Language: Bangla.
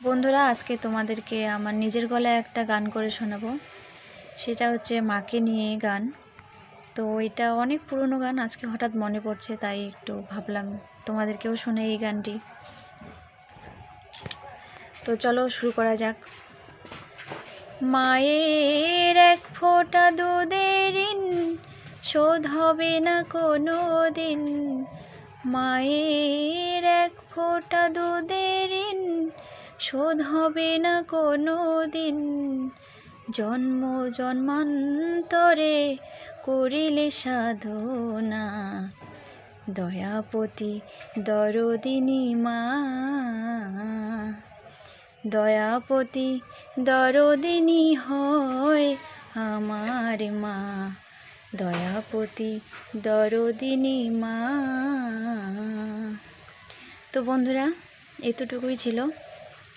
বন্ধুরা, আজকে তোমাদেরকে আমার নিজের গলায় একটা গান করে শোনাবো। সেটা হচ্ছে মাকে নিয়ে গান। তো এটা অনেক পুরনো গান, আজকে হঠাৎ মনে পড়ছে, তাই একটু ভাবলাম তোমাদেরকেও শোনাই এই গানটি। তো চলো শুরু করা যাক। মায়ের এক ফোঁটা দুধের ঋণ শোধ হবে না কোনো দিন। মায়ের এক ফোঁটা দুধের ঋণ শোধ হবে না কোনো দিন। জন্ম জন্মান্তরে করিলে সাধনা, দয়াপতি দরদিনী মা। দয়াপতি দরদিনী হয় আমার মা, দয়াপতি দরদিনী মা। তো বন্ধুরা, এতটুকুই ছিল।